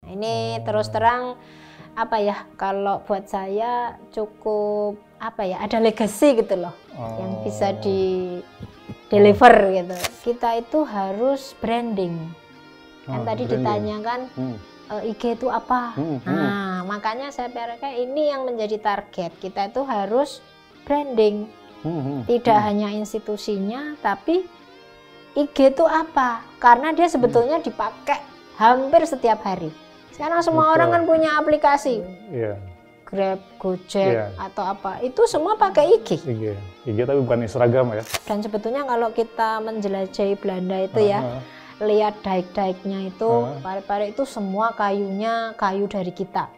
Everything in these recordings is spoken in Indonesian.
Ini terus terang apa ya, kalau buat saya cukup apa ya, ada legacy gitu loh yang bisa di deliver gitu. Kita itu harus branding. Kan tadi branding. ditanyakan IG itu apa? Nah, makanya saya pikirkan ini yang menjadi target. Kita itu harus branding. Tidak hanya institusinya, tapi IG itu apa? Karena dia sebetulnya dipakai hampir setiap hari. Sekarang semua orang kan punya aplikasi. Grab, Gojek, atau apa. Itu semua pakai IG. IG tapi bukan Instagram ya. Dan sebetulnya kalau kita menjelajahi Belanda itu ya, lihat daik-daiknya itu, pare-pare itu semua kayunya kayu dari kita.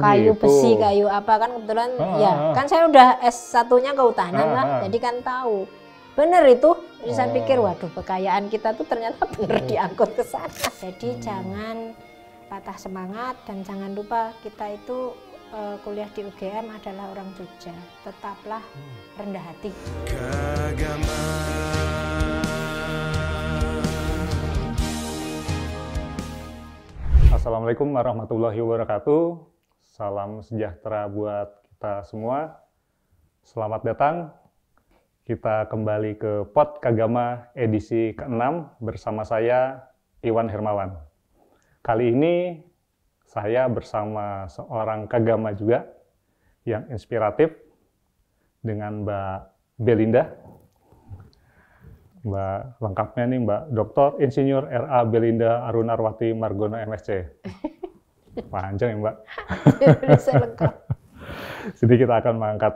Kayu gitu. besi, kayu apa kan kebetulan ya. Kan saya udah S1-nya kehutanan lah, jadi kan tahu. Bener itu. Jadi saya pikir waduh, kekayaan kita tuh ternyata bener diangkut ke sana. Jadi jangan patah semangat dan jangan lupa kita itu kuliah di UGM adalah orang Jogja. Tetaplah rendah hati. Assalamualaikum warahmatullahi wabarakatuh. Salam sejahtera buat kita semua. Selamat datang. Kita kembali ke Pod Kagama edisi ke-6 bersama saya Iwan Hermawan. Kali ini saya bersama seorang Kagama juga yang inspiratif dengan Mbak Belinda. Mbak lengkapnya nih Mbak Dr. Insinyur R.A. Belinda Arunarwati Margono MSc. Panjang ya Mbak. Saya lengkap. Jadi kita akan mengangkat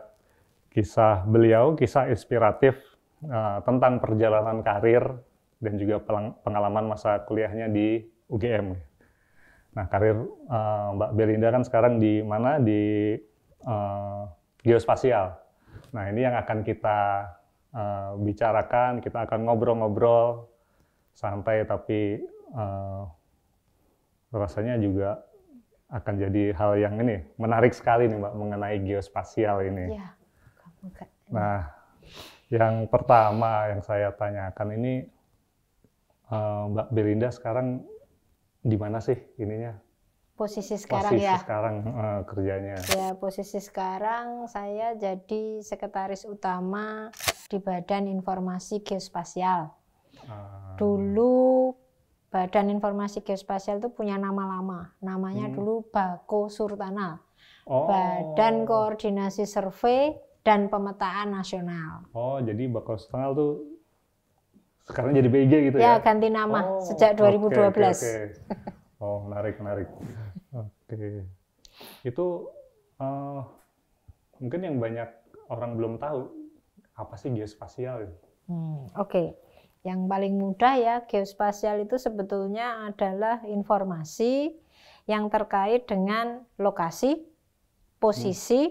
kisah beliau, kisah inspiratif tentang perjalanan karir dan juga pengalaman masa kuliahnya di UGM. Nah, karir Mbak Belinda kan sekarang di mana? Di geospasial. Nah, ini yang akan kita bicarakan, kita akan ngobrol-ngobrol santai, tapi rasanya juga akan jadi hal yang ini menarik sekali nih Mbak mengenai geospasial ini. Ya, nah, yang pertama yang saya tanyakan ini, Mbak Belinda sekarang di mana sih ininya? Posisi sekarang ya? Sekarang kerjanya. Ya, posisi sekarang saya jadi sekretaris utama di Badan Informasi Geospasial. Dulu Badan Informasi Geospasial itu punya nama lama, namanya dulu Bako Surtanal, Badan Koordinasi Survei dan Pemetaan Nasional. Oh, jadi Bako Surtanal tuh sekarang jadi BIG gitu ya? Ya, ganti nama sejak 2012. Okay. Oh, menarik. Oke. Itu mungkin yang banyak orang belum tahu apa sih geospasial? Oke. Yang paling mudah ya, geospasial itu sebetulnya adalah informasi yang terkait dengan lokasi, posisi,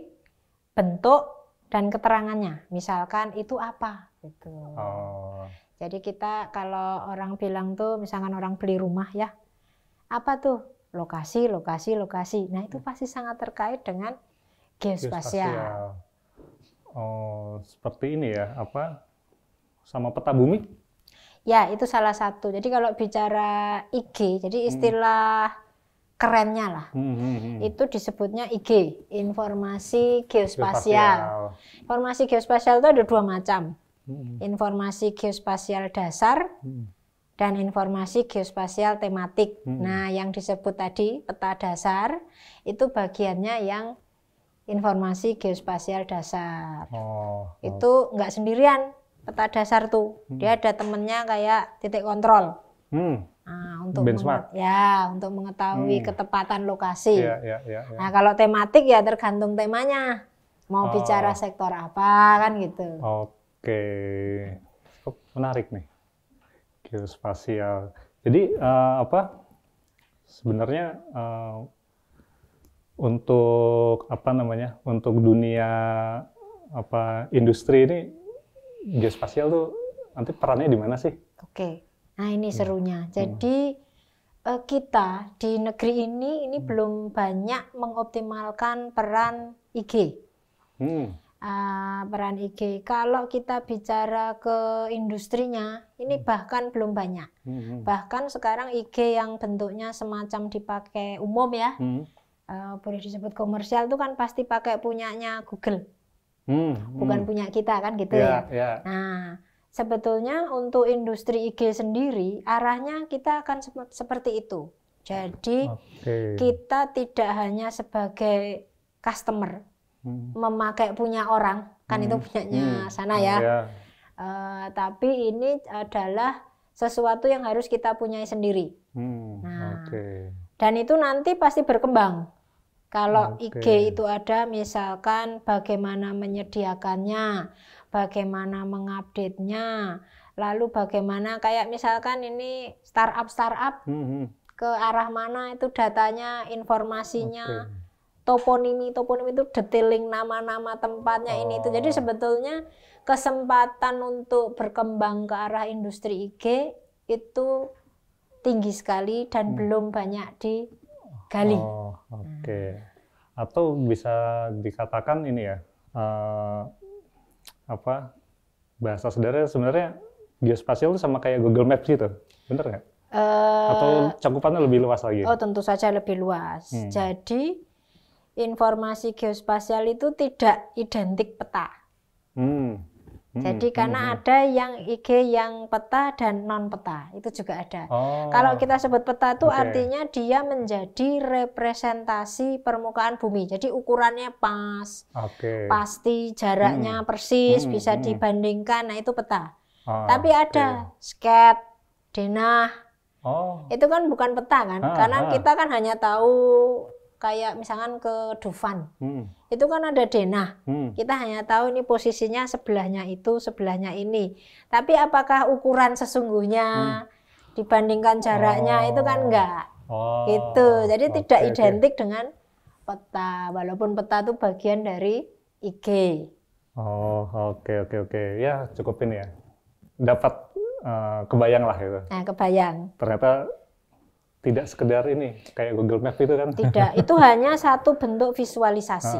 bentuk, dan keterangannya. Misalkan itu apa gitu. Jadi kita kalau orang bilang tuh, misalkan orang beli rumah ya, apa tuh? Lokasi. Nah, itu pasti sangat terkait dengan geospasial. Oh, seperti ini ya, apa? Sama peta bumi? Ya, itu salah satu. Jadi kalau bicara IG, jadi istilah kerennya lah, itu disebutnya IG, informasi geospasial. Informasi geospasial itu ada dua macam. Informasi geospasial dasar dan informasi geospasial tematik. Nah, yang disebut tadi peta dasar itu bagiannya yang informasi geospasial dasar. Itu nggak sendirian peta dasar tuh, dia ada temennya kayak titik kontrol. Nah, untuk untuk mengetahui ketepatan lokasi. Nah, kalau tematik ya tergantung temanya. Mau bicara sektor apa kan gitu. Oke. Menarik nih. Geospasial. Jadi apa sebenarnya untuk apa namanya? Untuk dunia apa industri ini geospasial tuh nanti perannya di mana sih? Oke. Nah, ini serunya. Jadi kita di negeri ini belum banyak mengoptimalkan peran IG. peran IG. Kalau kita bicara ke industrinya, ini bahkan belum banyak. Bahkan sekarang IG yang bentuknya semacam dipakai umum ya, boleh disebut komersial itu kan pasti pakai punyanya Google, bukan punya kita kan gitu ya. Nah, sebetulnya untuk industri IG sendiri arahnya kita akan seperti itu. Jadi kita tidak hanya sebagai customer memakai punya orang, kan itu punyanya sana ya. Tapi ini adalah sesuatu yang harus kita punyai sendiri. Dan itu nanti pasti berkembang. Kalau IG itu ada, misalkan bagaimana menyediakannya, bagaimana mengupdate-nya, lalu bagaimana kayak misalkan ini startup ke arah mana itu datanya, informasinya. Toponimi itu detailing nama-nama tempatnya ini itu. Jadi sebetulnya kesempatan untuk berkembang ke arah industri IG itu tinggi sekali dan belum banyak digali. Atau bisa dikatakan ini ya, bahasa sederhana sebenarnya geospasial itu sama kayak Google Maps gitu, bener nggak? Atau cakupannya lebih luas lagi? Oh, tentu saja lebih luas. Jadi informasi geospasial itu tidak identik peta. Jadi karena ada yang IG yang peta dan non peta, itu juga ada. Kalau kita sebut peta itu artinya dia menjadi representasi permukaan bumi. Jadi ukurannya pas, pasti jaraknya persis, bisa dibandingkan. Nah itu peta. Tapi ada sket, denah. Itu kan bukan peta kan? Karena kita kan hanya tahu kayak misalkan ke Dufan, itu kan ada denah. Kita hanya tahu ini posisinya sebelahnya itu, sebelahnya ini. Tapi apakah ukuran sesungguhnya dibandingkan jaraknya itu kan enggak. Gitu. Jadi tidak identik dengan peta, walaupun peta itu bagian dari IG. Ya cukup ini ya. Dapat kebayang lah itu. Nah, kebayang. Ternyata tidak sekedar ini kayak Google Maps itu kan? Tidak, itu hanya satu bentuk visualisasi.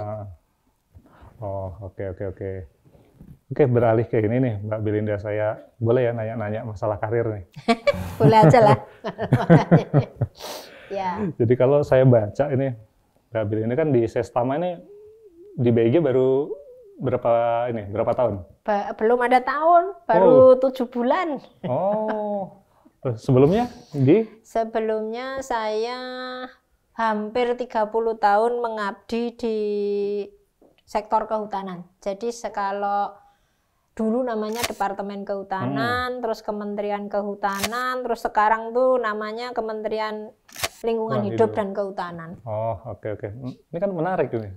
Oke, beralih ke ini nih, Mbak Belinda, saya boleh ya nanya-nanya masalah karir nih? Boleh aja lah. Ya. Jadi kalau saya baca ini, Mbak Belinda kan di Sestama ini di BIG baru berapa tahun? Belum ada tahun, baru 7 bulan. Sebelumnya Sebelumnya saya hampir 30 tahun mengabdi di sektor kehutanan. Jadi kalau dulu namanya Departemen Kehutanan, terus Kementerian Kehutanan, terus sekarang tuh namanya Kementerian Lingkungan Hidup dan Kehutanan. Ini kan menarik ini.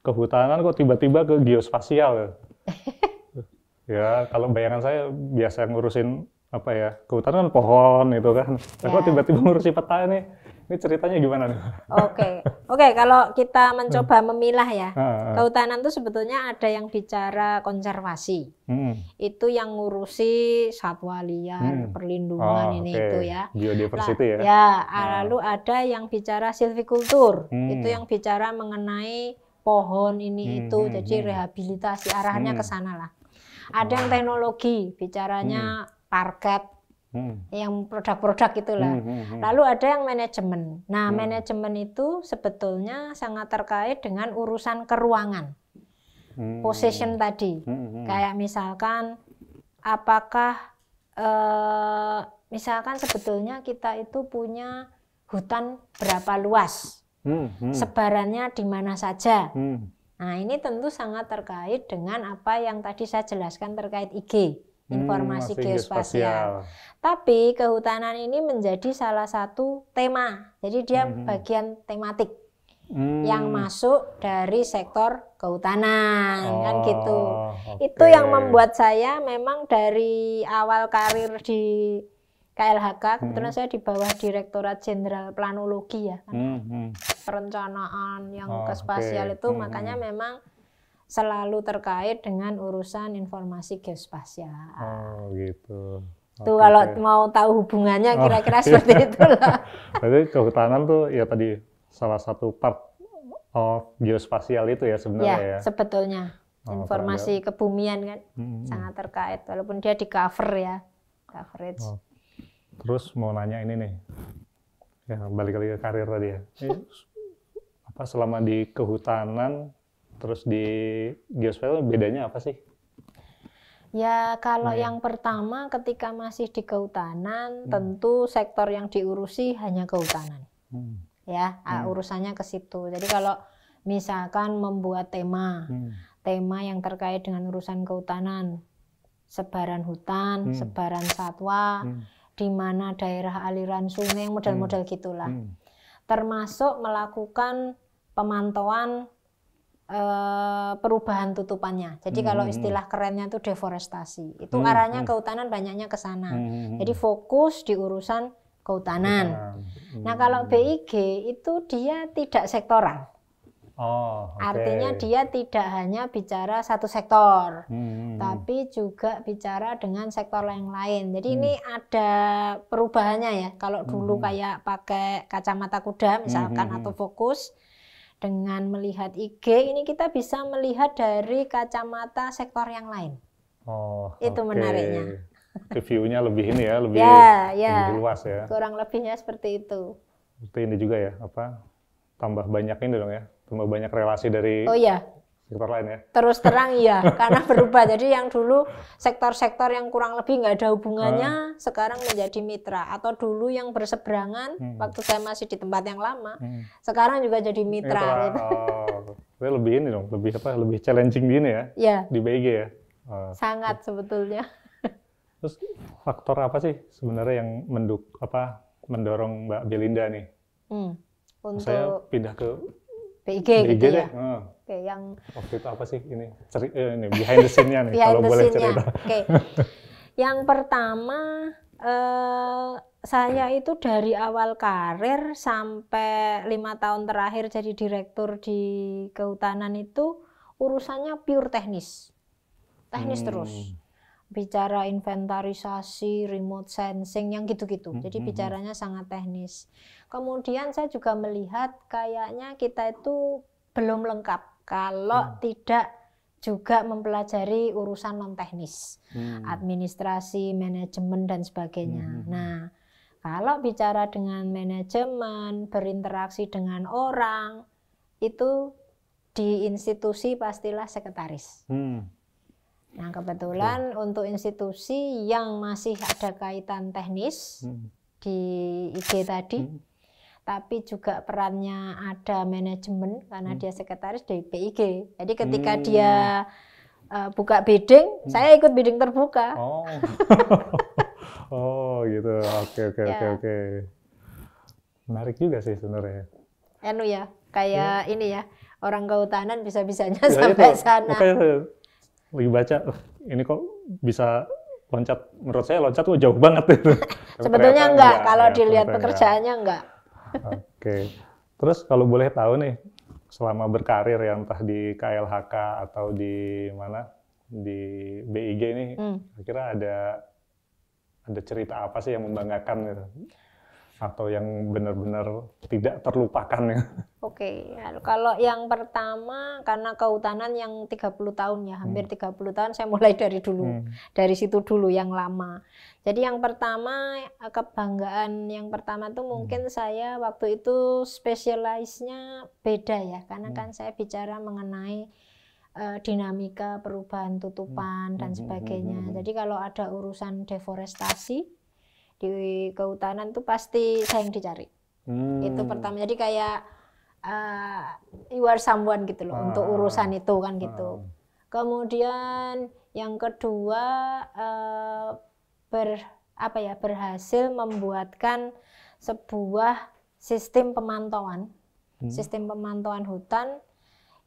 Kehutanan kok tiba-tiba ke geospasial. Ya, kalau bayangan saya biasa ngurusin kehutanan kan pohon itu kan. Kok tiba-tiba ngurusi peta ini ceritanya gimana nih? Oke, kalau kita mencoba memilah ya, kehutanan itu sebetulnya ada yang bicara konservasi. Itu yang ngurusi satwa liar, perlindungan itu ya. Biodiversity Lalu ada yang bicara silvikultur. Itu yang bicara mengenai pohon ini itu. Jadi rehabilitasi arahnya ke sana lah. Ada yang teknologi, bicaranya target, yang produk-produk itulah. Lalu ada yang manajemen. Nah, manajemen itu sebetulnya sangat terkait dengan urusan keuangan, possession tadi. Kayak misalkan, apakah misalkan sebetulnya kita itu punya hutan berapa luas, sebarannya di mana saja. Nah, ini tentu sangat terkait dengan apa yang tadi saya jelaskan terkait IG. Informasi geospasial. Tapi kehutanan ini menjadi salah satu tema. Jadi dia bagian tematik yang masuk dari sektor kehutanan, kan gitu. Itu yang membuat saya memang dari awal karir di KLHK, kebetulan saya di bawah Direktorat Jenderal Planologi ya, kan? Perencanaan yang ke spasial itu, makanya memang selalu terkait dengan urusan informasi geospasial. Gitu. Tuh kalau mau tahu hubungannya kira-kira seperti itulah. Berarti kehutanan tuh ya tadi salah satu part of geospasial itu ya sebenarnya ya. Sebetulnya. informasi kebumian kan, sangat terkait walaupun dia di cover ya, coverage. Terus mau nanya ini nih, ya balik lagi ke karir tadi ya. Apa selama di kehutanan terus di geospasial bedanya apa sih? Ya kalau yang pertama ketika masih di kehutanan tentu sektor yang diurusi hanya kehutanan. Ya, urusannya ke situ. Jadi kalau misalkan membuat tema yang terkait dengan urusan kehutanan, sebaran hutan, sebaran satwa, di mana daerah aliran sungai, model-model gitulah. Termasuk melakukan pemantauan perubahan tutupannya. Jadi kalau istilah kerennya itu deforestasi. Itu arahnya kehutanan banyaknya ke sana. Jadi fokus di urusan kehutanan. Nah, kalau BIG itu dia tidak sektoral. Artinya dia tidak hanya bicara satu sektor, tapi juga bicara dengan sektor yang lain. Jadi ini ada perubahannya ya. Kalau dulu kayak pakai kacamata kuda misalkan atau fokus, dengan melihat IG ini kita bisa melihat dari kacamata sektor yang lain. Itu menariknya. View-nya lebih ini ya, lebih luas ya. Kurang lebihnya seperti itu. Seperti ini juga ya, apa tambah banyak ini dong ya, tambah banyak relasi dari sektor lain ya. Terus terang ya, karena berubah. Jadi yang dulu sektor-sektor yang kurang lebih nggak ada hubungannya, sekarang menjadi mitra. Atau dulu yang berseberangan, waktu saya masih di tempat yang lama, sekarang juga jadi mitra. Gitu. Lebih ini dong, lebih challenging gini ya, di BIG ya. Sangat sebetulnya. Terus faktor apa sih sebenarnya yang mendorong Mbak Belinda nih? Untuk saya pindah ke BIG gitu ya. Oke, yang waktu itu apa sih ini behind the scene-nya nih kalau boleh cerita. Yang pertama saya itu dari awal karir sampai 5 tahun terakhir jadi direktur di kehutanan itu urusannya pure teknis terus. Bicara inventarisasi, remote sensing, yang gitu-gitu. Jadi bicaranya sangat teknis. Kemudian saya juga melihat kayaknya kita itu belum lengkap kalau tidak juga mempelajari urusan non-teknis. Administrasi, manajemen, dan sebagainya. Nah, kalau bicara dengan manajemen, berinteraksi dengan orang, itu di institusi pastilah sekretaris. Nah, kebetulan untuk institusi yang masih ada kaitan teknis di IG tadi, tapi juga perannya ada manajemen karena dia sekretaris dari BIG. Jadi ketika dia buka bidding, saya ikut bidding terbuka. Gitu. Oke. Menarik juga sih sebenarnya. Kayak ini ya, orang kehutanan bisa-bisanya sampai sana. Lagi baca, ini kok bisa loncat, menurut saya loncat tuh jauh banget itu. Sebetulnya enggak, kalau dilihat pekerjaannya enggak. Oke. Terus kalau boleh tahu nih, selama berkarir yang entah di KLHK atau di mana, di BIG nih, kira-kira ada cerita apa sih yang membanggakan gitu? Atau yang benar-benar tidak terlupakan ya? Kalau yang pertama karena kehutanan yang 30 tahun ya, hampir 30 tahun saya mulai dari dulu. Dari situ dulu yang lama. Jadi yang pertama, kebanggaan yang pertama tuh mungkin saya waktu itu spesialisnya beda ya, karena kan saya bicara mengenai dinamika perubahan tutupan dan sebagainya. Jadi kalau ada urusan deforestasi di kehutanan itu pasti saya yang dicari. Itu pertama. Jadi kayak you are someone gitu loh untuk urusan itu kan gitu. Kemudian yang kedua berhasil membuatkan sebuah sistem pemantauan hutan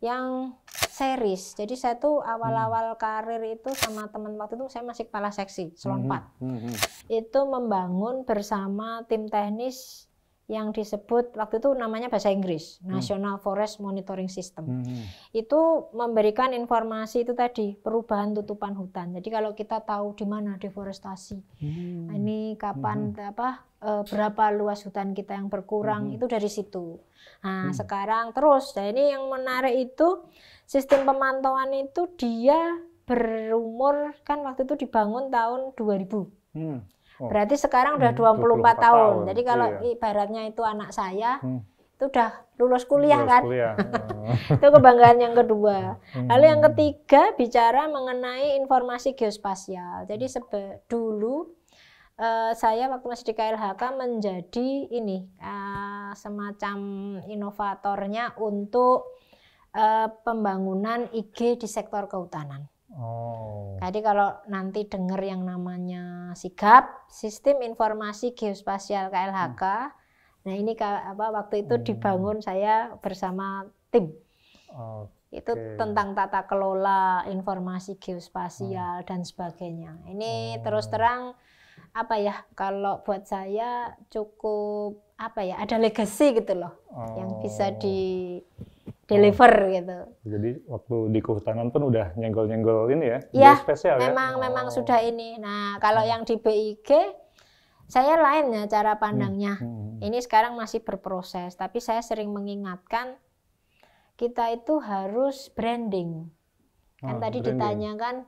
yang series. Jadi saya tuh awal-awal karir itu sama teman waktu itu saya masih kepala seksi Selon 4. Itu membangun bersama tim teknis yang disebut waktu itu namanya bahasa Inggris, National Forest Monitoring System. Itu memberikan informasi itu tadi, perubahan tutupan hutan. Jadi kalau kita tahu di mana deforestasi, ini kapan berapa luas hutan kita yang berkurang, itu dari situ. Nah, sekarang terus, nah ini yang menarik itu sistem pemantauan itu dia berumur kan waktu itu dibangun tahun 2000. Berarti sekarang udah 24 tahun. Jadi kalau ibaratnya itu anak saya, itu udah lulus kuliah kan. Itu kebanggaan yang kedua. Lalu yang ketiga bicara mengenai informasi geospasial. Jadi dulu saya waktu masih di KLHK menjadi ini semacam inovatornya untuk pembangunan IG di sektor kehutanan. Jadi kalau nanti dengar yang namanya SIGAP, Sistem Informasi Geospasial KLHK, nah ini waktu itu dibangun saya bersama tim. Itu tentang tata kelola informasi geospasial dan sebagainya. Ini terus terang kalau buat saya cukup ada legacy gitu loh, yang bisa di deliver gitu. Jadi waktu di kehutanan pun udah nyenggol-nyenggol ini ya? Ya, spesial memang sudah ini. Nah, kalau yang di BIG saya lain ya cara pandangnya. Ini sekarang masih berproses, tapi saya sering mengingatkan kita itu harus branding. Kan tadi ditanyakan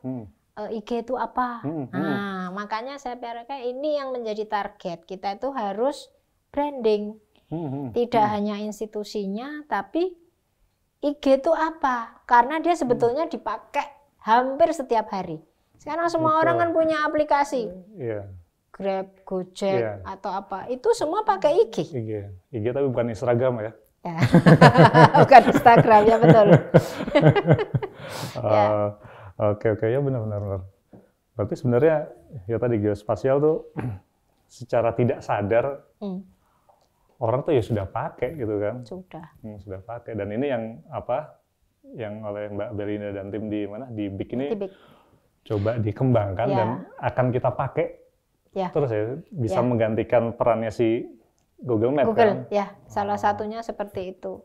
IG itu apa? Nah, makanya saya pikirkan ini yang menjadi target. Kita itu harus branding. Tidak hanya institusinya, tapi IG itu apa? Karena dia sebetulnya dipakai hampir setiap hari. Sekarang semua orang kan punya aplikasi. Grab, Gojek, atau apa. Itu semua pakai IG. IG tapi bukan Instagram ya? Bukan Instagram, ya betul. Oke, ya benar. Berarti sebenarnya ya tadi geospasial tuh secara tidak sadar orang tuh ya sudah pakai gitu kan? Sudah pakai. Dan ini yang oleh Mbak Belinda dan tim di BIG ini coba dikembangkan dan akan kita pakai terus ya bisa menggantikan perannya si Google Maps. Ya, salah satunya seperti itu.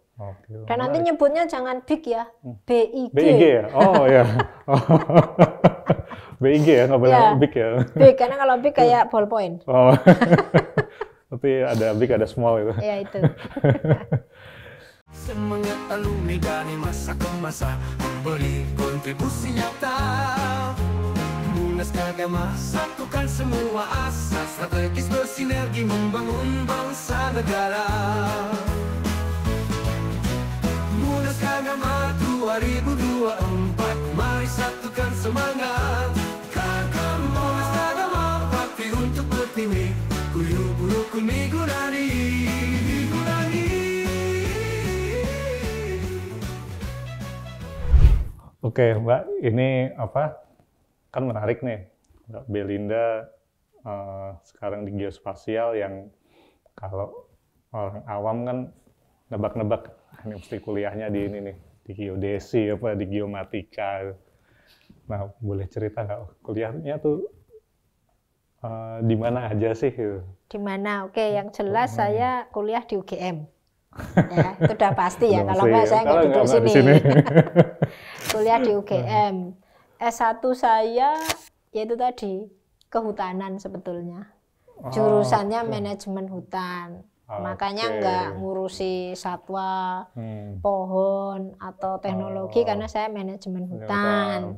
Dan nanti nyebutnya jangan BIG ya, BIG. BIG ya? Oh ya. BIG ya, nggak boleh BIG ya? BIG, karena kalau BIG kayak ballpoint. Tapi ada big, ada small itu. Ya itu. Semangat alumni dari masa ke masa memberi kontribusi nyata. Munas Kagama satukan semua asa, strategis bersinergi membangun bangsa negara. Munas Kagama 2024, mari satukan semangat. Munas Kagama bakti untuk bertimik. Oke, Mbak, ini kan menarik nih, Mbak Belinda sekarang di geospasial yang kalau orang awam kan nebak-nebak ini mesti kuliahnya di ini nih, di geodesi di geomatika. Nah, boleh cerita nggak kuliahnya tuh di mana aja sih? Di mana? Oke, yang jelas saya kuliah di UGM. Ya, itu udah pasti ya. Kalau nggak saya nggak duduk sini. Kuliah di UGM. S1 saya yaitu tadi kehutanan sebetulnya. Jurusannya manajemen hutan. Makanya nggak ngurusi satwa, pohon atau teknologi karena saya manajemen hutan.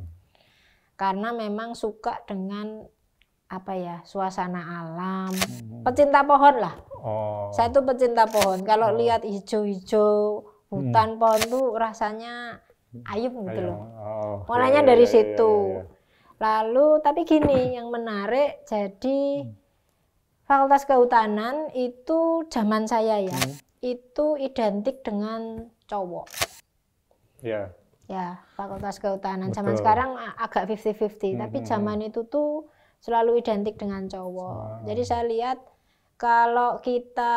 Karena memang suka dengan suasana alam, pecinta pohon lah. Saya tuh pecinta pohon. Kalau lihat hijau-hijau hutan pohon tuh rasanya ayem gitu loh. Mulanya dari situ. Lalu tapi gini yang menarik, jadi Fakultas Kehutanan itu zaman saya ya, itu identik dengan cowok. Ya, Fakultas Kehutanan. Zaman sekarang agak 50-50, tapi zaman itu tuh selalu identik dengan cowok. Jadi saya lihat kalau kita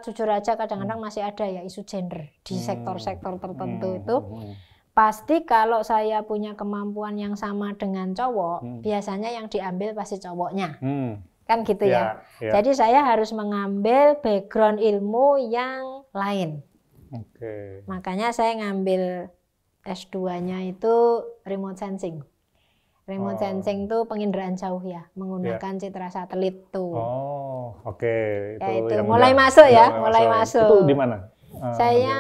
jujur aja kadang-kadang masih ada ya isu gender di sektor-sektor tertentu itu. Pasti kalau saya punya kemampuan yang sama dengan cowok, biasanya yang diambil pasti cowoknya. kan gitu ya. Jadi saya harus mengambil background ilmu yang lain. Makanya saya ngambil S2-nya itu remote sensing. Remote sensing itu penginderaan jauh ya, menggunakan citra satelit tuh. Itu yang mulai masuk ya, mulai masuk. Itu di mana? Saya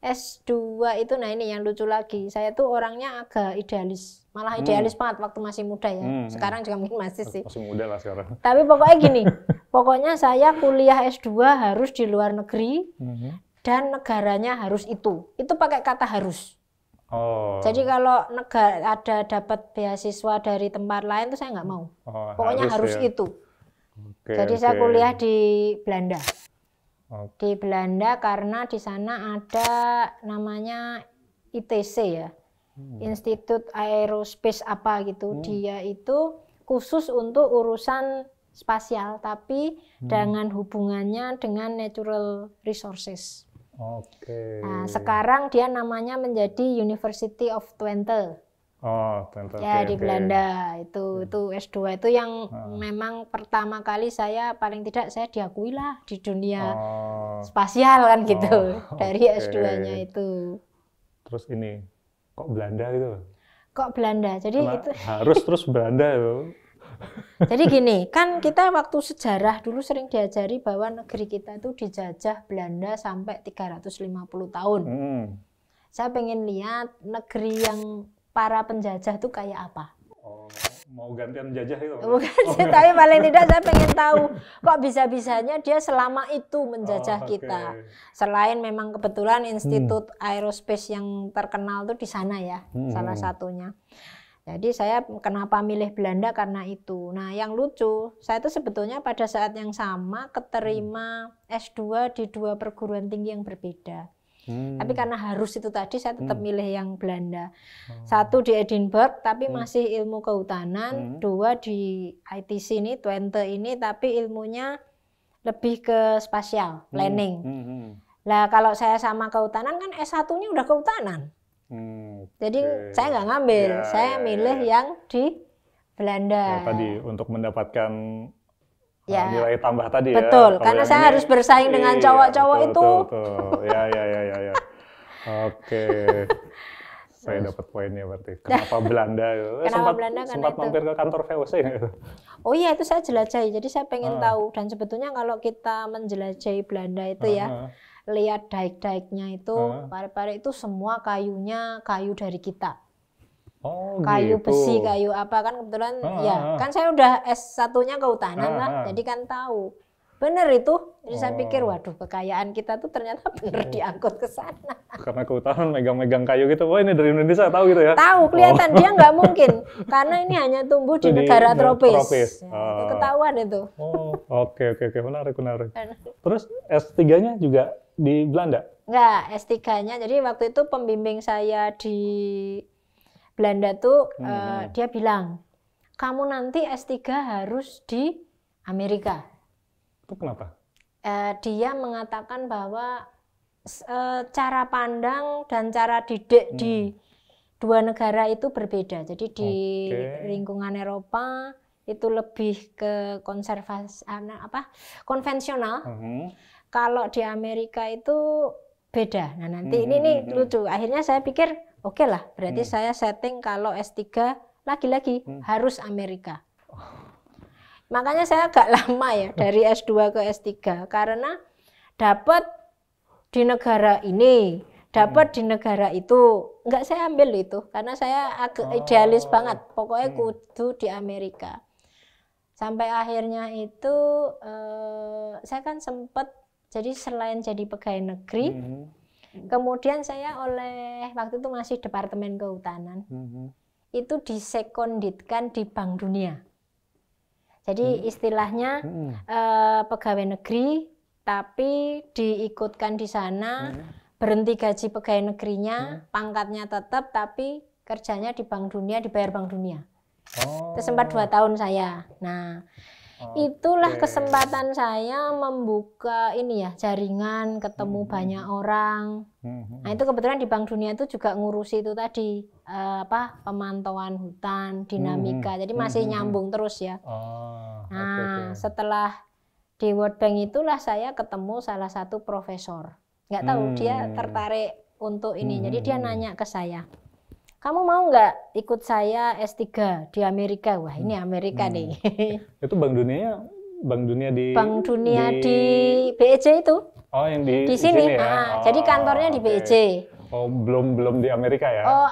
S2 itu, nah ini yang lucu lagi, saya tuh orangnya agak idealis, malah idealis banget waktu masih muda ya. Sekarang juga mungkin masih sih. Masih muda lah sekarang. Tapi pokoknya gini, pokoknya saya kuliah S2 harus di luar negeri dan negaranya harus itu pakai kata harus. Jadi kalau negara ada dapat beasiswa dari tempat lain tuh saya nggak mau. Pokoknya harus ya. Itu. Jadi saya kuliah di Belanda. Di Belanda karena di sana ada namanya ITC ya, Institut Aerospace apa gitu. Dia itu khusus untuk urusan spasial, tapi dengan hubungannya dengan natural resources. Nah, sekarang dia namanya menjadi University of Twente. Twente. Ya, di Belanda. Itu S2 itu yang memang pertama kali saya paling tidak saya diakui lah di dunia spasial kan gitu. Dari S2-nya itu. Terus ini kok Belanda gitu? Kok Belanda? Jadi itu harus terus Belanda itu. Jadi gini, kan kita waktu sejarah dulu sering diajari bahwa negeri kita itu dijajah Belanda sampai 350 tahun. Saya pengen lihat negeri yang para penjajah itu kayak apa. Mau gantian jajah itu? Bukan sih, tapi paling tidak saya pengen tahu kok bisa-bisanya dia selama itu menjajah kita. Selain memang kebetulan Institut Aerospace yang terkenal itu di sana ya, salah satunya. Jadi saya kenapa milih Belanda karena itu. Nah yang lucu, saya itu sebetulnya pada saat yang sama keterima S2 di 2 perguruan tinggi yang berbeda. Tapi karena harus itu tadi saya tetap milih yang Belanda. 1 di Edinburgh tapi masih ilmu kehutanan, 2 di ITC ini, Twente ini tapi ilmunya lebih ke spasial, planning. Lah kalau saya sama kehutanan kan S1-nya udah kehutanan. Jadi saya nggak ngambil, saya milih yang di Belanda. Tadi untuk mendapatkan nilai tambah tadi ya. Betul, karena saya harus bersaing dengan cowok-cowok itu. Ya. Saya dapat poinnya berarti. Kenapa Belanda? Sempat mampir ke kantor VOC gitu. Oh iya, itu saya jelajahi. Jadi saya pengen tahu. Dan sebetulnya kalau kita menjelajahi Belanda itu ya, lihat daik-daiknya itu, pare-pare itu semua kayunya kayu dari kita. Kayu gitu. Besi, kayu apa kan kebetulan kan saya udah S1-nya kehutanan lah, jadi kan tahu. Bener itu. Jadi saya pikir waduh kekayaan kita tuh ternyata bener diangkut ke sana. Karena kehutanan megang-megang kayu gitu. Wah, ini dari Indonesia tahu gitu ya. Tahu, kelihatan dia nggak mungkin. Karena ini hanya tumbuh di negara tropis. Itu ketahuan itu. Oke, menarik. Terus S3-nya juga di Belanda? Enggak, S3-nya. Jadi waktu itu pembimbing saya di Belanda tuh dia bilang, kamu nanti S3 harus di Amerika. Itu kenapa? Dia mengatakan bahwa cara pandang dan cara didik di 2 negara itu berbeda. Jadi di lingkungan Eropa itu lebih ke konvensional. Kalau di Amerika itu beda. Nah nanti ini lucu. Akhirnya saya pikir oke lah, berarti saya setting kalau S3 lagi-lagi harus Amerika. Makanya saya agak lama ya dari S2 ke S3 karena dapat di negara ini, dapat di negara itu. Enggak saya ambil itu karena saya agak idealis banget. Pokoknya kudu di Amerika. Sampai akhirnya itu saya kan sempat jadi selain jadi pegawai negeri, kemudian saya oleh waktu itu masih Departemen Kehutanan, itu disekonditkan di Bank Dunia. Jadi istilahnya pegawai negeri, tapi diikutkan di sana, berhenti gaji pegawai negerinya, pangkatnya tetap, tapi kerjanya di Bank Dunia, dibayar Bank Dunia. Itu sempat 2 tahun saya. Nah, Itulah kesempatan saya membuka ini ya, jaringan, ketemu banyak orang. Nah, itu kebetulan di Bank Dunia itu juga ngurusi itu tadi pemantauan hutan, dinamika. Jadi masih nyambung terus ya. Nah, setelah di World Bank itulah saya ketemu salah satu profesor. Nggak tahu dia tertarik untuk ini. Jadi dia nanya ke saya, kamu mau nggak ikut saya S3 di Amerika? Wah, ini Amerika nih. Itu Bank Dunia di BEJ itu. Oh, yang di sini ya. Jadi kantornya di BEJ. Oh, belum di Amerika ya? Oh,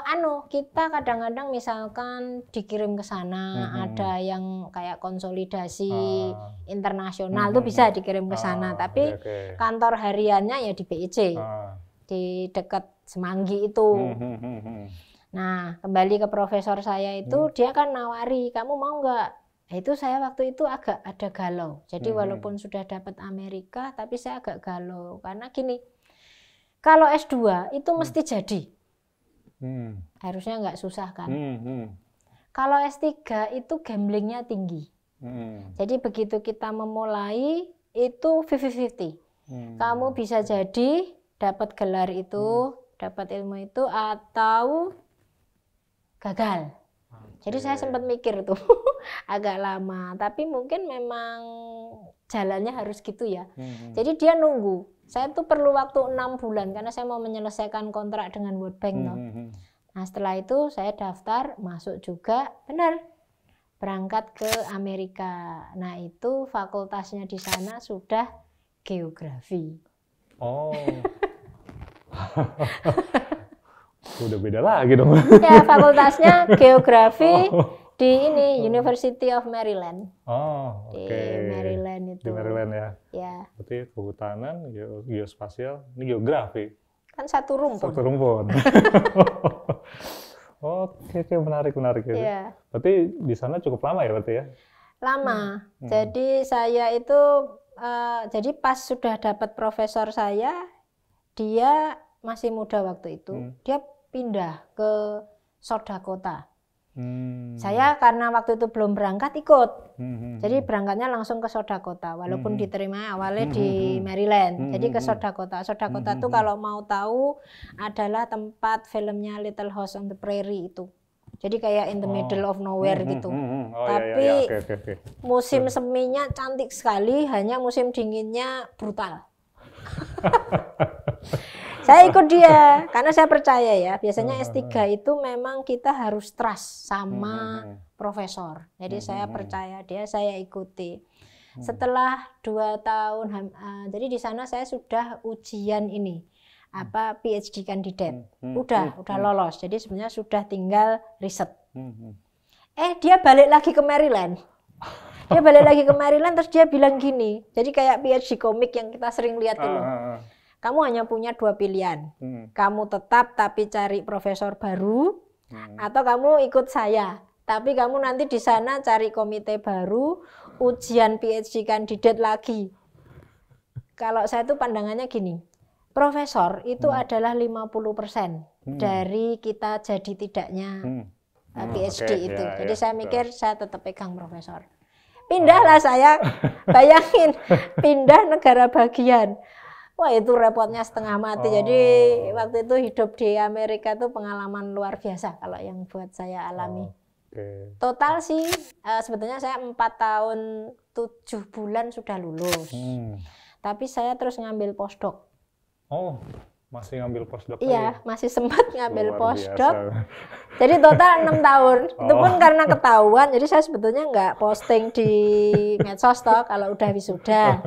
kita kadang-kadang misalkan dikirim ke sana, ada yang kayak konsolidasi internasional tuh bisa dikirim ke sana, tapi kantor hariannya ya di BEJ. Di dekat Semanggi itu. Nah, kembali ke profesor saya itu, dia kan nawari, kamu mau nggak? Itu saya waktu itu agak ada galau. Jadi walaupun sudah dapat Amerika, tapi saya agak galau. Karena gini, kalau S2 itu mesti jadi. Harusnya nggak susah kan? Kalau S3 itu gamblingnya tinggi. Jadi begitu kita memulai, itu 50-50. Kamu bisa jadi dapat gelar itu, dapat ilmu itu, atau gagal. Jadi saya sempat mikir tuh agak lama, tapi mungkin memang jalannya harus gitu ya. Jadi dia nunggu. Saya tuh perlu waktu 6 bulan karena saya mau menyelesaikan kontrak dengan World Bank. Nah, setelah itu saya daftar, masuk juga, benar. Berangkat ke Amerika. Nah, itu fakultasnya di sana sudah geografi. Oh. Udah beda lagi dong. Ya, fakultasnya geografi di University of Maryland. Oh, oke. Di Maryland itu. Di Maryland ya. Ya. Berarti kehutanan, geospasial, ini geografi. Kan satu rumpun. Satu rumpun. Oke, menarik. Ya. Berarti di sana cukup lama ya berarti ya? Lama. Jadi saya itu, jadi pas sudah dapat profesor saya, dia masih muda waktu itu, dia pindah ke South Dakota. Saya karena waktu itu belum berangkat ikut, jadi berangkatnya langsung ke South Dakota, walaupun diterima awalnya di Maryland, jadi ke South Dakota. South Dakota itu kalau mau tahu adalah tempat filmnya Little House on the Prairie itu. Jadi kayak in the middle of nowhere gitu. Tapi musim seminya cantik sekali, hanya musim dinginnya brutal. Saya ikut dia karena saya percaya ya, biasanya S3 itu memang kita harus trust sama profesor. Jadi saya percaya dia, saya ikuti. Setelah 2 tahun, jadi di sana saya sudah ujian ini, PhD candidate. Udah lolos. Jadi sebenarnya sudah tinggal riset. Dia balik lagi ke Maryland. Terus dia bilang gini, jadi kayak PhD komik yang kita sering lihat dulu. Kamu hanya punya 2 pilihan. Kamu tetap tapi cari profesor baru, atau kamu ikut saya. Tapi kamu nanti di sana cari komite baru, ujian PhD candidate lagi. Kalau saya tuh pandangannya gini, profesor itu adalah 50% dari kita jadi tidaknya PhD itu. Jadi saya mikir saya tetap pegang profesor. Pindahlah saya, bayangin, pindah negara bagian. Wah, itu repotnya setengah mati. Jadi waktu itu hidup di Amerika itu pengalaman luar biasa kalau yang buat saya alami. Total sih sebetulnya saya 4 tahun 7 bulan sudah lulus. Tapi saya terus ngambil postdoc. Oh, masih ngambil postdoc? Iya, masih sempat ngambil postdoc. Jadi total 6 tahun. Itu pun karena ketahuan. Jadi saya sebetulnya nggak posting di medsos toh kalau udah wisuda.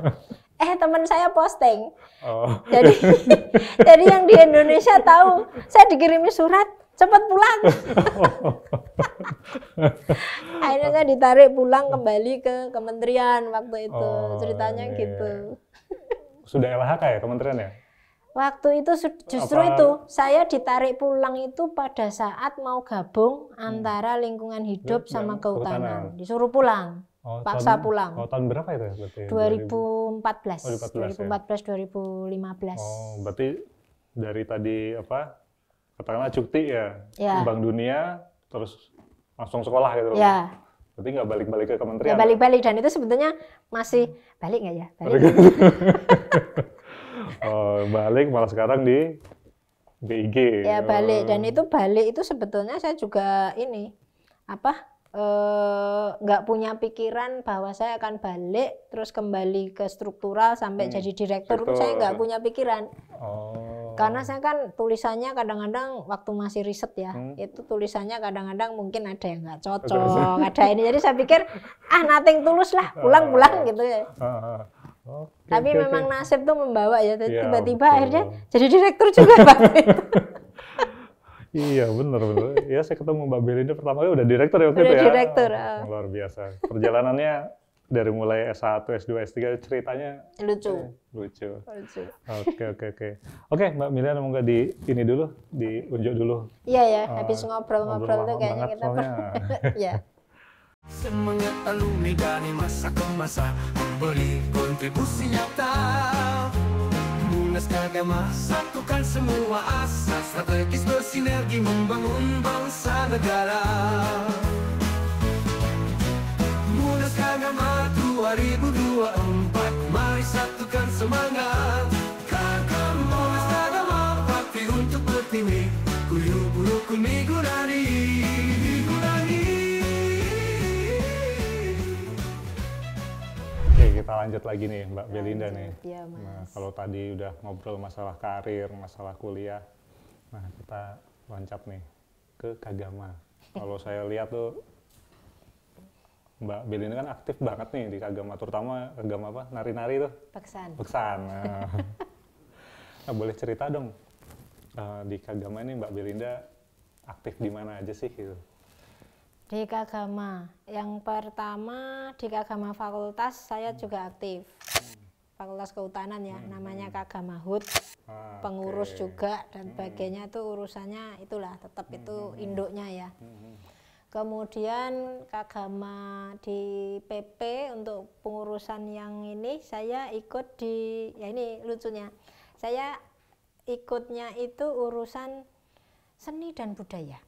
Teman saya posting. Jadi yang di Indonesia tahu, saya dikirimi surat, cepat pulang. Akhirnya saya ditarik pulang kembali ke kementerian waktu itu. Ceritanya gitu. Sudah LHK ya kementerian ya? Waktu itu justru itu saya ditarik pulang itu pada saat mau gabung antara lingkungan hidup sama kehutanan. Disuruh pulang. Paksa pulang. Tahun berapa itu berarti? 2014. 2015. Berarti dari tadi katakanlah cuti ya, Bank Dunia terus langsung sekolah gitu. Ya. Berarti nggak balik-balik ke kementerian? Nggak balik-balik, dan itu sebetulnya masih balik nggak ya? Balik. Oh, balik malah sekarang di BIG. Ya balik, dan itu balik itu sebetulnya saya juga ini nggak punya pikiran bahwa saya akan balik terus kembali ke struktural sampai jadi direktur. Itu saya nggak punya pikiran. Karena saya kan tulisannya kadang-kadang waktu masih riset ya, itu tulisannya kadang-kadang mungkin ada yang nggak cocok, ada ini. Jadi saya pikir nothing tulus lah, pulang-pulang gitu ya. Tapi memang nasib tuh membawa ya, tiba-tiba akhirnya jadi direktur juga Pak. Iya benar. Ya saya ketemu Mbak Belinda pertama kali udah direktur ya waktu itu ya. Direktur. Luar biasa. Perjalanannya dari mulai S1, S2, S3 ceritanya lucu. Oke, Mbak Miliana mau nggak ini dulu, diunjuk dulu. Iya ya, habis ngobrol-ngobrol tuh kayaknya kita ya. Semangat alumni dari masa ke masa memberi kontribusi nyata. Munas Kagama satukan semua asa, strategis bersinergi membangun bangsa negara. Munas Kagama 2024, mari satukan semangat. Kagama, Munas Kagama, bakti untuk bertimi, guyup rukun migurani. Oke, kita lanjut lagi nih Mbak Belinda nih. Ya, Mas. Nah, kalau tadi udah ngobrol masalah karir, masalah kuliah, nah kita loncat nih ke Kagama. Kalau saya lihat tuh Mbak Belinda kan aktif banget nih di Kagama, terutama Kagama apa? Nari-nari tuh. Beksan. Nah, boleh cerita dong di Kagama ini Mbak Belinda aktif di mana aja sih gitu? Di Kagama, yang pertama di Kagama Fakultas saya juga aktif. Fakultas Kehutanan ya, namanya Kagama HUT, pengurus juga dan sebagainya, itu urusannya itulah, tetap itu induknya ya. Kemudian Kagama di PP untuk pengurusan yang ini saya ikut di, ya ini lucunya, saya ikutnya itu urusan seni dan budaya.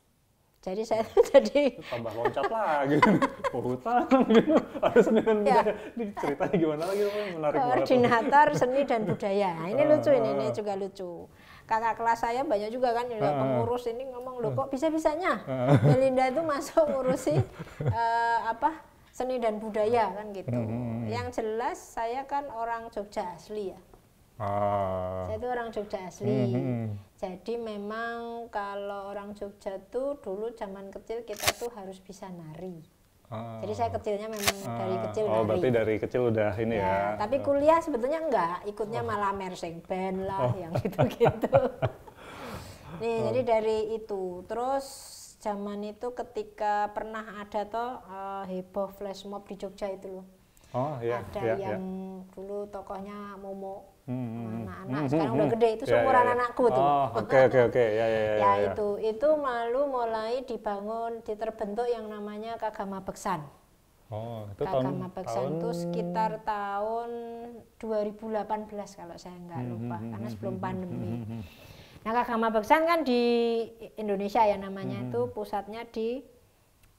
Jadi saya jadi tambah loncat lagi, kehutanan gitu, ada seni dan budaya. Ini ceritanya gimana lagi? Menarik banget. Koordinator seni dan budaya. Nah, ini lucu, ini juga lucu. Kakak kelas saya banyak juga kan, pengurus ini ngomong, loh kok bisa-bisanya Belinda itu masuk ngurusi seni dan budaya kan gitu. Yang jelas saya kan orang Jogja asli ya. Saya itu orang Jogja asli. Jadi memang kalau orang Jogja tuh dulu zaman kecil kita tuh harus bisa nari. Jadi saya kecilnya memang dari kecil nari. Berarti dari kecil udah ini ya. Tapi kuliah sebetulnya enggak, ikutnya malah mersing band lah yang gitu-gitu. Nih, jadi dari itu. Terus zaman itu ketika pernah ada toh heboh flash mob di Jogja itu loh. Ada yang dulu tokohnya Momo. Anak-anak sekarang udah gede, itu seumuran anakku tuh. Oke. Ya, itu malu mulai dibangun, terbentuk yang namanya Kagama Beksan. Itu Kagama Beksan itu sekitar tahun 2018 kalau saya nggak lupa, karena sebelum pandemi. Nah, Kagama Beksan kan di Indonesia ya namanya, itu pusatnya di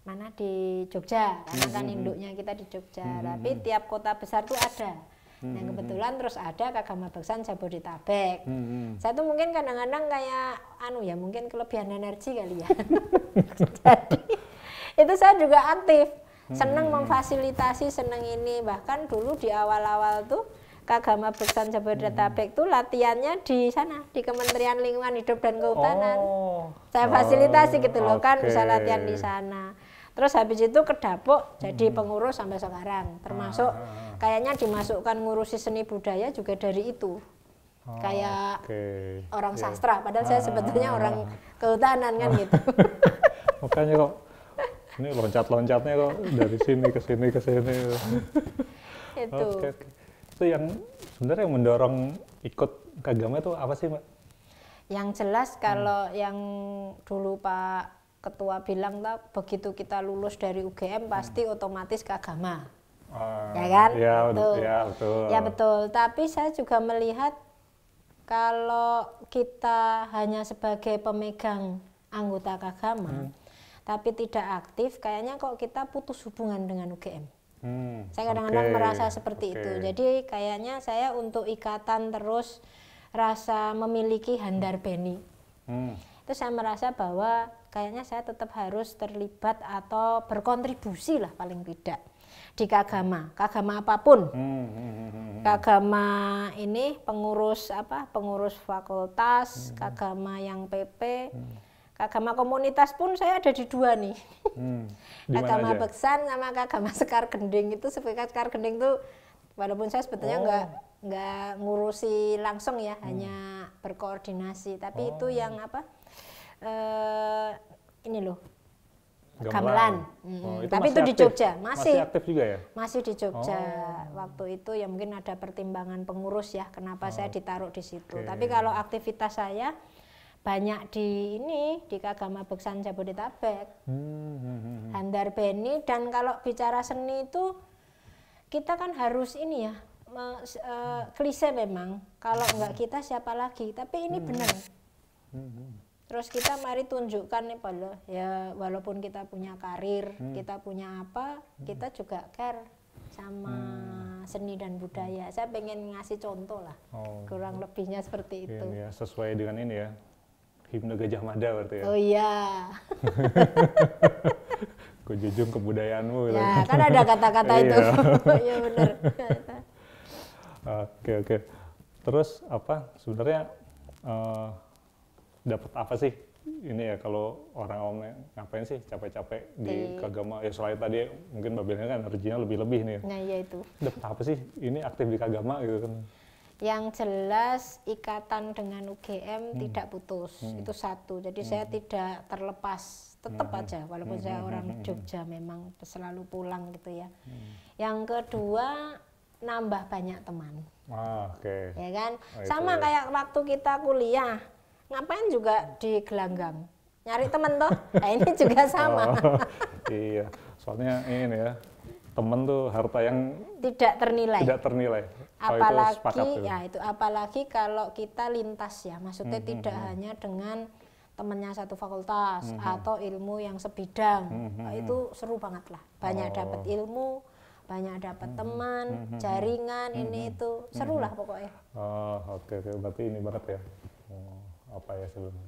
mana, di Jogja, karena kan induknya kita di Jogja. Tapi tiap kota besar tuh ada. Nah, kebetulan terus ada Kagama Beksan Jabodetabek. Saya tuh mungkin kadang-kadang kayak ya mungkin kelebihan energi kali ya. Jadi itu saya juga aktif, seneng memfasilitasi, seneng ini. Bahkan dulu di awal-awal tuh Kagama Beksan Jabodetabek tuh latihannya di sana, di Kementerian Lingkungan Hidup dan Kehutanan. Saya fasilitasi gitu loh, kan bisa latihan di sana. Terus habis itu ke Dapuk jadi pengurus sampai sekarang, termasuk kayaknya dimasukkan ngurusi seni budaya juga dari itu. Kayak orang sastra, padahal saya sebetulnya orang kehutanan kan gitu. Makanya kok ini loncat-loncatnya kok dari sini ke sini ke sini. Itu. Itu yang sebenarnya yang mendorong ikut Kagama itu apa sih, Mbak? Yang jelas kalau yang dulu Pak Ketua bilang begitu kita lulus dari UGM pasti otomatis Kagama. Ya kan? Ya betul. Tapi saya juga melihat kalau kita hanya sebagai pemegang anggota Kagama, tapi tidak aktif, kayaknya kok kita putus hubungan dengan UGM. Saya kadang-kadang merasa seperti itu. Jadi kayaknya saya untuk ikatan terus rasa memiliki Handar Beni. Itu saya merasa bahwa kayaknya saya tetap harus terlibat atau berkontribusi lah paling tidak di Kagama apapun. Kagama ini pengurus fakultas, Kagama yang PP, Kagama komunitas pun saya ada di 2 nih. Kagama Beksan sama Kagama Sekar Gending itu, Sekar Gending itu walaupun saya sebetulnya nggak ngurusi langsung ya, hanya berkoordinasi, tapi itu yang ini loh, gamelan. Tapi itu aktif di Jogja, masih aktif juga ya? Masih di Jogja. Waktu itu ya mungkin ada pertimbangan pengurus ya, kenapa saya ditaruh di situ. Tapi kalau aktivitas saya banyak di Kagama Beksan Jabodetabek, Handar Beni, dan kalau bicara seni itu kita kan harus ini ya, klise memang, kalau nggak kita siapa lagi, tapi ini benar. Terus kita mari tunjukkan nih ya, walaupun kita punya karir, kita punya apa, kita juga care sama seni dan budaya. Saya pengen ngasih contoh lah, kurang lebihnya seperti itu. Ya, sesuai dengan ini ya, himne Gajah Mada berarti ya. Oh iya. Kujunjung kebudayaanmu. Ya, kan ada kata-kata itu. Iya benar. Oke. Terus sebenarnya dapat apa sih ini ya, kalau orang awam ngapain sih capek-capek di Kagama ya, selain tadi mungkin Mbak Belnya kan energinya lebih nih. Nah iya itu. Dapat apa sih ini aktif di Kagama gitu kan? Yang jelas ikatan dengan UGM tidak putus, itu satu. Jadi saya tidak terlepas, tetap aja walaupun saya orang Jogja memang selalu pulang gitu ya. Yang kedua, nambah banyak teman. Ya kan? Sama kayak waktu kita kuliah, ngapain juga di gelanggang, nyari temen toh. Nah ini juga sama. Iya, soalnya ini ya, temen tuh harta yang tidak ternilai. Apalagi kalau kita lintas ya, maksudnya tidak hanya dengan temennya satu fakultas atau ilmu yang sebidang. Itu seru banget lah, banyak dapat ilmu, banyak dapat teman, jaringan, ini itu seru lah pokoknya. Oke, berarti ini banget ya.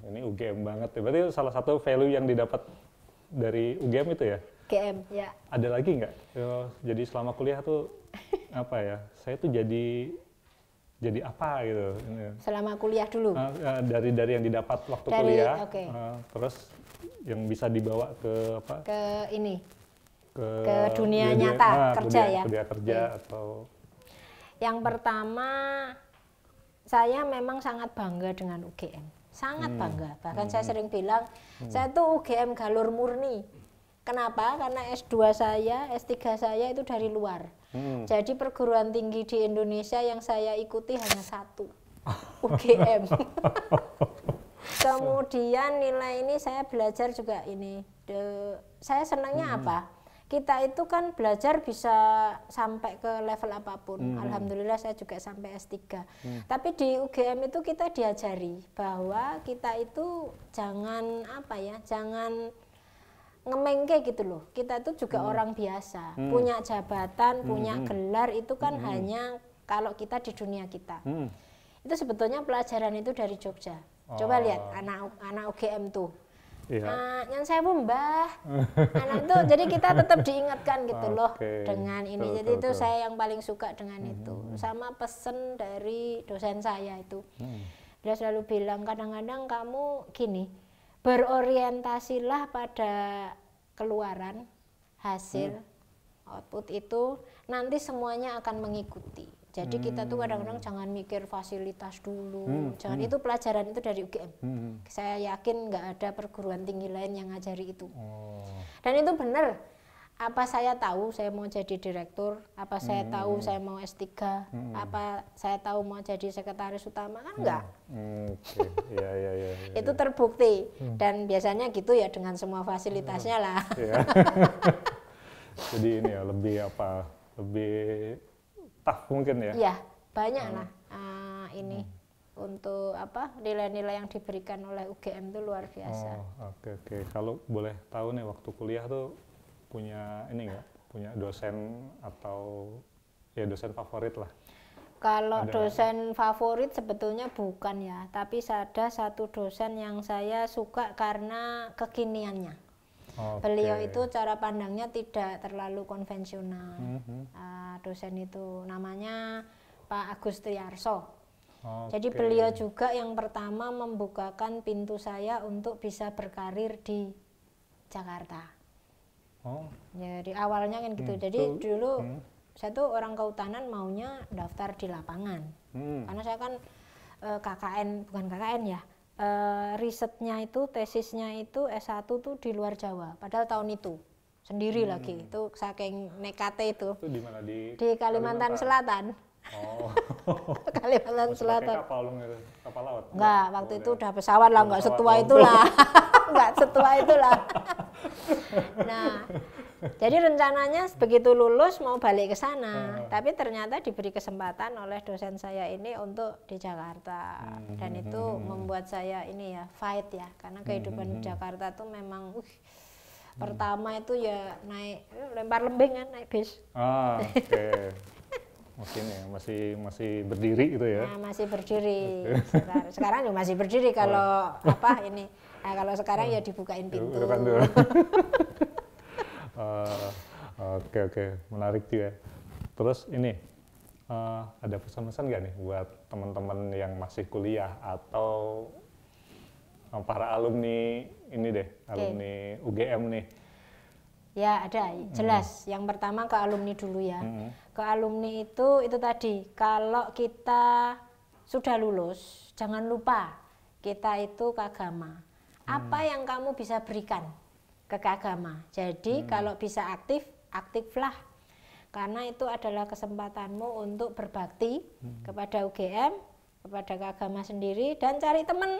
Ini UGM banget ya. Berarti salah satu value yang didapat dari UGM itu ya? UGM, ya. Ada lagi nggak? Jadi selama kuliah tuh saya tuh jadi apa gitu? Selama kuliah dulu? Dari yang didapat waktu kuliah, terus yang bisa dibawa ke ke dunia nyata, kerja ya? Dunia kerja atau... Yang pertama, saya memang sangat bangga dengan UGM, sangat bangga. Bahkan saya sering bilang, saya tuh UGM galur murni. Kenapa? Karena S2 saya, S3 saya itu dari luar. Jadi perguruan tinggi di Indonesia yang saya ikuti hanya satu, UGM. Kemudian nilai ini saya belajar juga ini. Saya senangnya apa? Kita itu kan belajar bisa sampai ke level apapun. Alhamdulillah saya juga sampai S3. Tapi di UGM itu kita diajari bahwa kita itu jangan jangan ngemengke gitu loh. Kita itu juga orang biasa, punya jabatan, punya gelar, itu kan hanya kalau kita di dunia kita. Itu sebetulnya pelajaran itu dari Jogja. Coba lihat anak UGM tuh. Yang saya Mbah, anak itu, jadi kita tetap diingatkan gitu loh dengan ini. Jadi itu saya yang paling suka dengan itu. Sama pesen dari dosen saya itu, dia selalu bilang kadang-kadang kamu gini, berorientasilah pada keluaran, hasil, output itu nanti semuanya akan mengikuti. Jadi kita tuh kadang-kadang jangan mikir fasilitas dulu, jangan, itu pelajaran itu dari UGM. Saya yakin nggak ada perguruan tinggi lain yang ngajari itu. Dan itu benar. Apa saya tahu saya mau jadi direktur, apa saya tahu saya mau S3, apa saya tahu mau jadi sekretaris utama, kan enggak. Ya. Itu terbukti. Dan biasanya gitu ya dengan semua fasilitasnya lah. Jadi ini ya lebih tough mungkin ya? Iya, banyak lah ini untuk apa nilai-nilai yang diberikan oleh UGM itu luar biasa. Oke. Kalau boleh tahu nih waktu kuliah tuh punya ini nggak? Punya dosen atau ya dosen favorit lah? Kalau dosen favorit sebetulnya bukan ya, tapi ada satu dosen yang saya suka karena kekiniannya. Beliau itu cara pandangnya tidak terlalu konvensional. Dosen itu namanya Pak Agustiarso. Jadi beliau juga yang pertama membukakan pintu saya untuk bisa berkarir di Jakarta. Jadi awalnya kan gitu. Jadi dulu saya tuh orang kehutanan maunya daftar di lapangan. Karena saya kan bukan KKN ya. Risetnya itu, tesisnya itu S1 tuh di luar Jawa. Padahal tahun itu sendiri lagi. Itu saking nekatnya itu. Itu di mana? Di Kalimantan Selatan. Kalimantan Selatan. Kapal laut? Enggak, waktu itu udah pesawat lah, enggak setua itulah. Enggak setua itulah. Nah, jadi rencananya begitu lulus mau balik ke sana, tapi ternyata diberi kesempatan oleh dosen saya ini untuk di Jakarta. Dan itu membuat saya ini ya fight ya, karena kehidupan di Jakarta tuh memang pertama itu ya naik lempar lembing kan, naik bis. Mungkin ya masih berdiri gitu ya. Nah, masih berdiri. Sekarang juga masih berdiri kalau apa ini. Nah, kalau sekarang ya dibukain pintu. Oke, menarik juga. Terus ini ada pesan-pesan nggak nih buat teman-teman yang masih kuliah atau para alumni ini deh, alumni UGM nih? Ya ada, jelas. Yang pertama ke alumni dulu ya. Ke alumni itu tadi, kalau kita sudah lulus, jangan lupa kita itu ke agama. Apa yang kamu bisa berikan ke agama? Jadi kalau bisa aktiflah. Karena itu adalah kesempatanmu untuk berbakti kepada UGM, kepada agama sendiri, dan cari teman.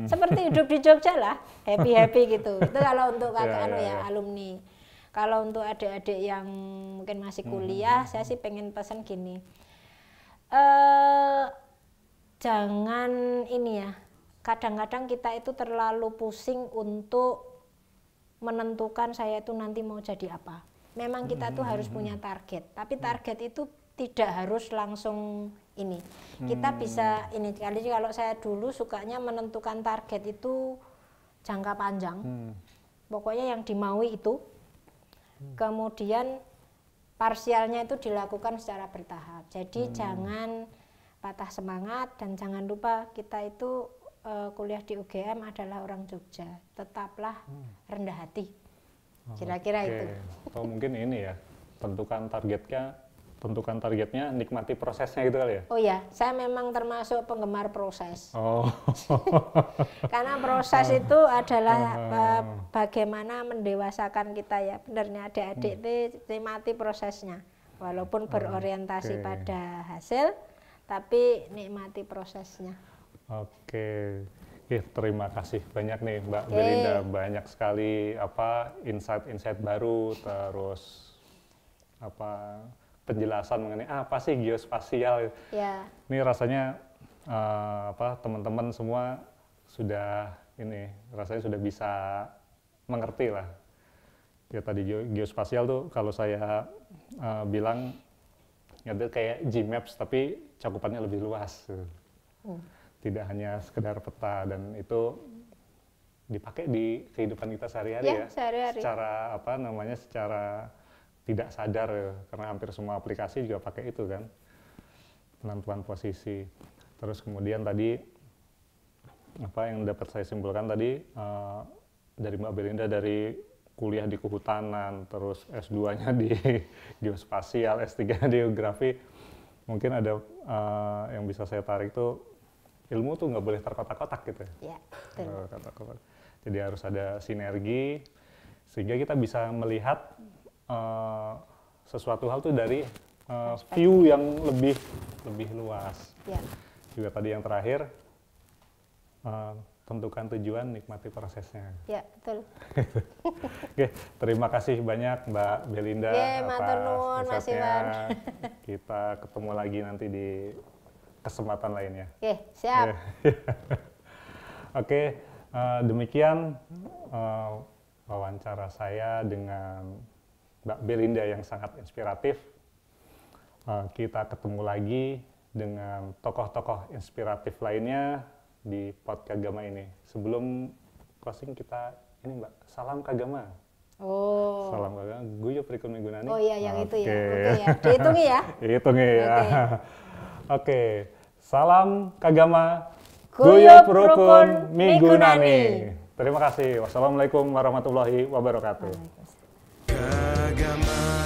Seperti hidup di Jogja lah, happy gitu. Itu kalau untuk alumni. Kalau untuk adik-adik yang mungkin masih kuliah, saya sih pengen pesan gini, jangan ini ya. Kadang-kadang kita itu terlalu pusing untuk menentukan saya itu nanti mau jadi apa. Memang kita tuh harus punya target, tapi target itu tidak harus langsung ini. Kita bisa ini, kalau saya dulu sukanya menentukan target itu jangka panjang. Pokoknya yang dimaui itu. Kemudian parsialnya itu dilakukan secara bertahap. Jadi jangan patah semangat dan jangan lupa kita itu kuliah di UGM adalah orang Jogja. Tetaplah rendah hati. Kira-kira itu. Atau mungkin ini ya, tentukan targetnya, nikmati prosesnya gitu kali ya? Oh ya, saya memang termasuk penggemar proses. Karena proses itu adalah bagaimana mendewasakan kita ya. Benarnya adik-adik itu nikmati prosesnya. Walaupun berorientasi pada hasil, tapi nikmati prosesnya. Oke. Terima kasih banyak nih Mbak Belinda, banyak sekali insight-insight baru, terus penjelasan mengenai apa sih geospasial. Ini rasanya teman-teman semua rasanya sudah bisa mengerti lah. Ya tadi geospasial tuh kalau saya bilang itu kayak Gmaps tapi cakupannya lebih luas. Tidak hanya sekedar peta, dan itu dipakai di kehidupan kita sehari-hari ya. Secara secara tidak sadar ya, karena hampir semua aplikasi juga pakai itu kan, penentuan posisi. Terus kemudian tadi yang dapat saya simpulkan tadi dari Mbak Belinda, dari kuliah di kehutanan, terus S2-nya di geospasial, S3-nya di geografi, mungkin ada yang bisa saya tarik tuh, ilmu tuh nggak boleh terkotak-kotak gitu ya. Betul. Jadi harus ada sinergi sehingga kita bisa melihat sesuatu hal tuh dari view yang lebih luas. Juga tadi yang terakhir, tentukan tujuan, nikmati prosesnya. Ya, betul. Oke, terima kasih banyak Mbak Belinda atas insight-nya. Kita ketemu lagi nanti di kesempatan lainnya. Oke, siap. Oke, demikian wawancara saya dengan Mbak Belinda yang sangat inspiratif. Kita ketemu lagi dengan tokoh-tokoh inspiratif lainnya di Pod Kagama ini. Sebelum closing kita ini Mbak, salam Kagama. Oh. Salam Kagama, Guyub Rikun Minggunani. Oh iya, yang itu ya. Oke ya, dihitungi ya. Dihitungi ya. Oke, salam Kagama, Guyub Guyub Rukun Rukun Minggunani. Minggunani. Terima kasih. Wassalamualaikum warahmatullahi wabarakatuh. Kagama